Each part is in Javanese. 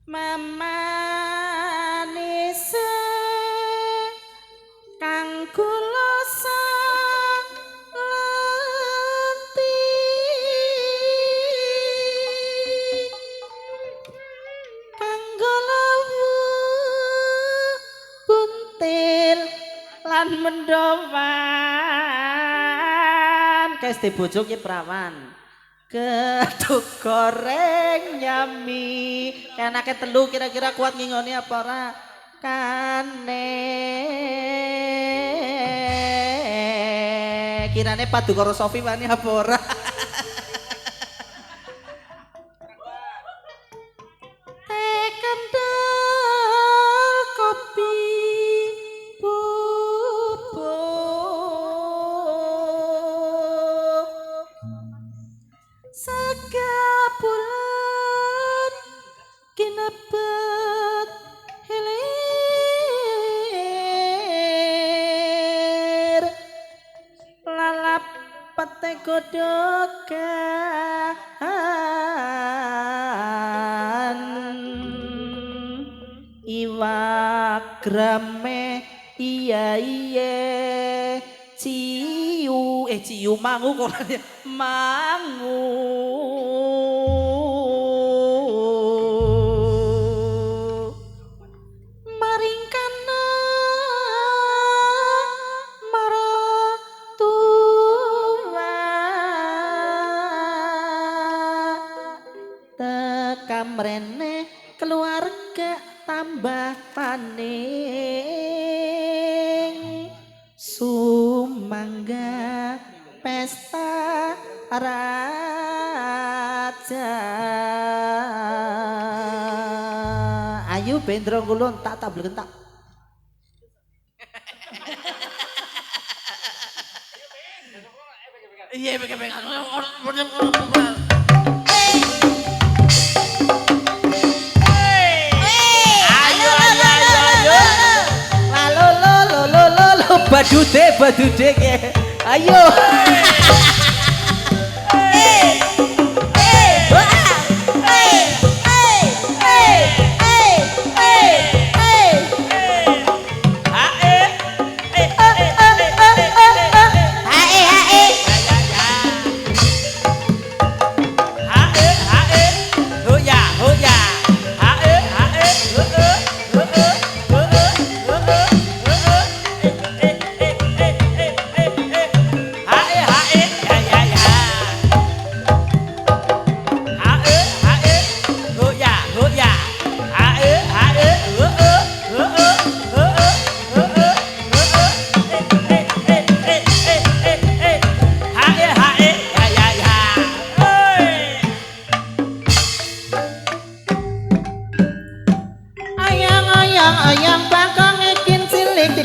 Mamanise kang kula saleti kanggo lawu buntil lan mendowan kae bojo ki prawan gedhug goreng nyami enake telu kira-kira kuat ngingoni apa ora kane kirane padu karo Sofi wani apa ora tekendel kopi bubuk sekapulan kinebet hilir lalap pete godokan iwak grame iya iye ciu mangu kok mangu maringkana maratuwa tekam rene keluarga tambah paning sumangga pesta raja ayu bendro kulon tak tabel kentak iya pegang badude ke ayo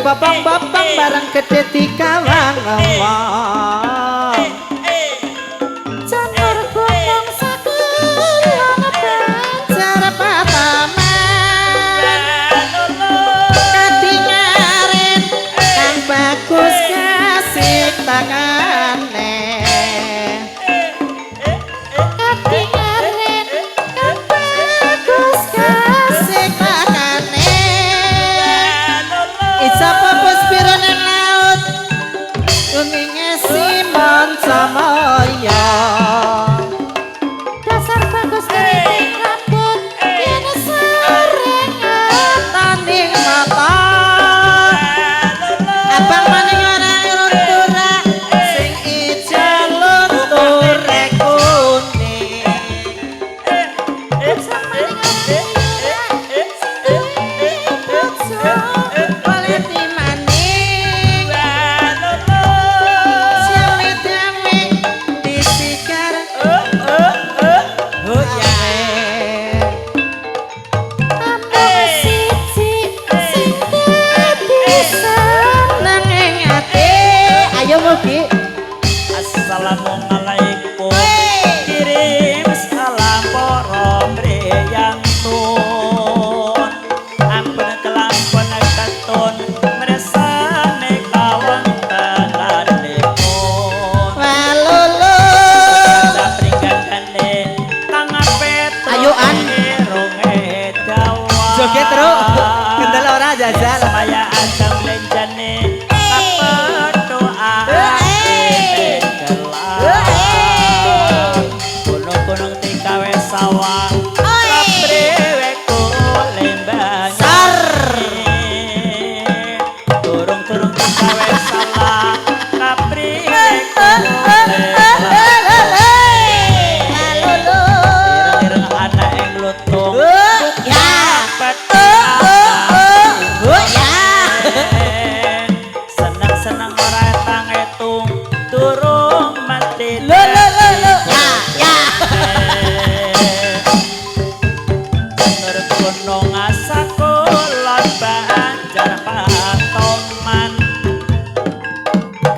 Bapang-bapang barang gede dikawang Allah janur gunung sakulong banjar pataman kadingaren kang bagus kasih takane kadingaren kang bagus kasih takane Sapa bos piro nang laut wengi ngesi jajal. Maya asam lenjane berdoa gunung-gunung tikawe sawah kaprewe kulembang turung-turung tikawe salah kaprewe ireng-ireng anak yang lutung senang-senang orang tangetung turung mati gunung asakulon banjar patoman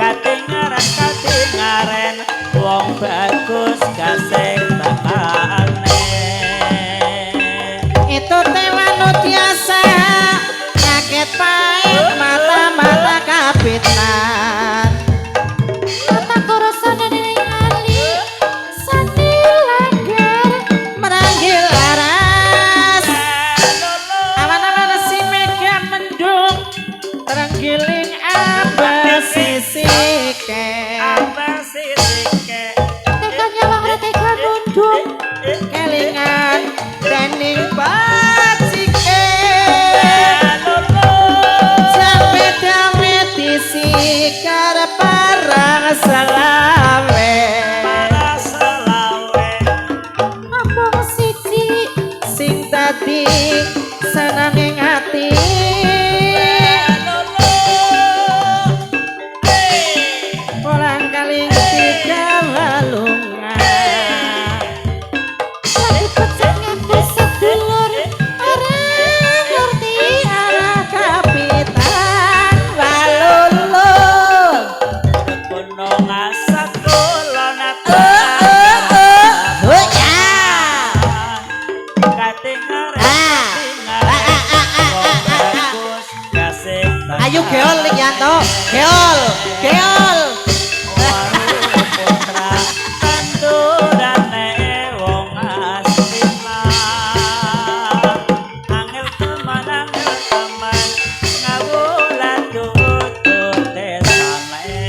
katingaren wong bagus kasih takane Itu tewanu biasa nyakit pahit mata-mata kapitan Mata korosana dari ali sani langgar meranggil laras awan-awan si mega mendung terenggiling abah sisike apa sisike teka nyawang teka nundung kelingan dening bacike sampai dawe disikar parang selawe para selawe ngomong siji sing tadi senanging hati pulang kaling tiga walungan lagi pecah ngapus sedulur orang ngerti arah kapitan walulung gunung asakulon oh ya katingaren wong bagus kasih ayo geol Yanto geol geol putra tandurane wong astina angel teman ngawulan tutut desane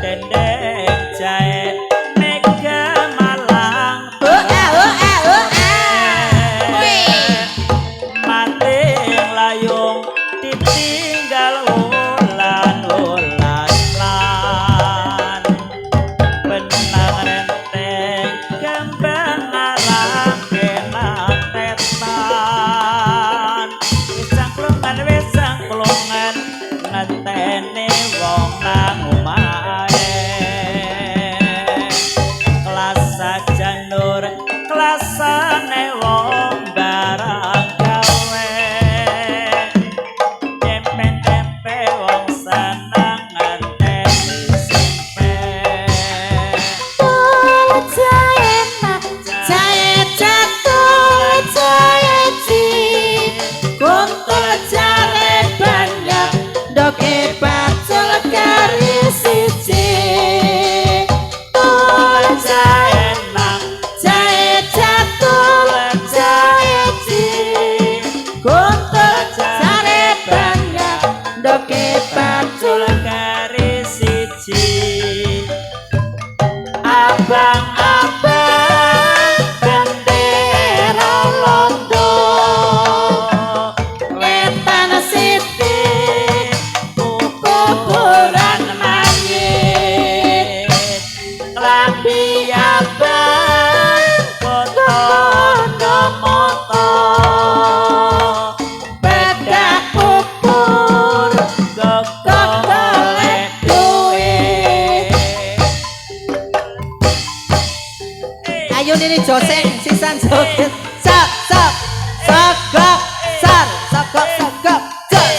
dendeng jae mega malang mating layung ditinggal ulan-ulan lan benang renteng kembang arang kenang tetan wisang klungan ngenteni wong nang omahe kelas janur kelasane wong barang gawe tempe wong seneng ngenteni simpe tol jae nak jae jatuh jae ci kuntul jale banyak doke pacul kari siji tol jae enak jae jatuh jae ci kuntul jale banyak doke pacul kari siji abang-abang bendera londo wetan siti kuburan mayit klambi abang kotono moto bedak kubur golek duit ayo nini joseng sisan joget sak sak sagap sar sagap sagap jos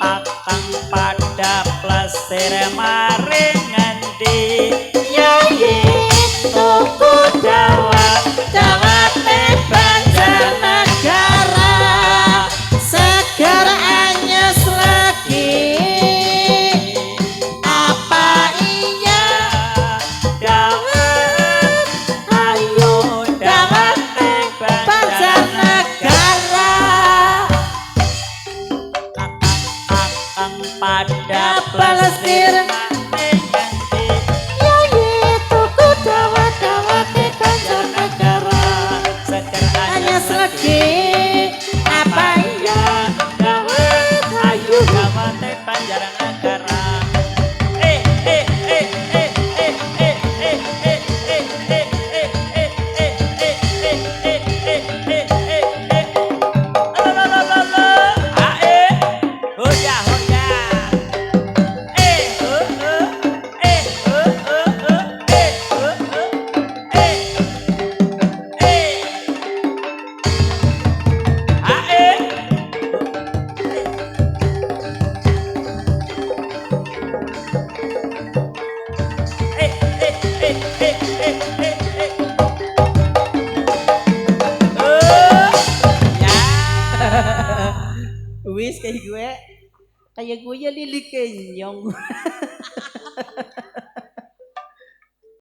kakang pada plesir maring ngendi yayi tuku dawa dawa banjar negara segar anyes lagi apa iya dawa pada Plesir. maring ngendi Ya ye tuku dawat-dawat di Banjarnegara. seger Hanya selagi apa iya dawet ayu dawate Banjarnegara Wis kayak gue ya lilik kenyong.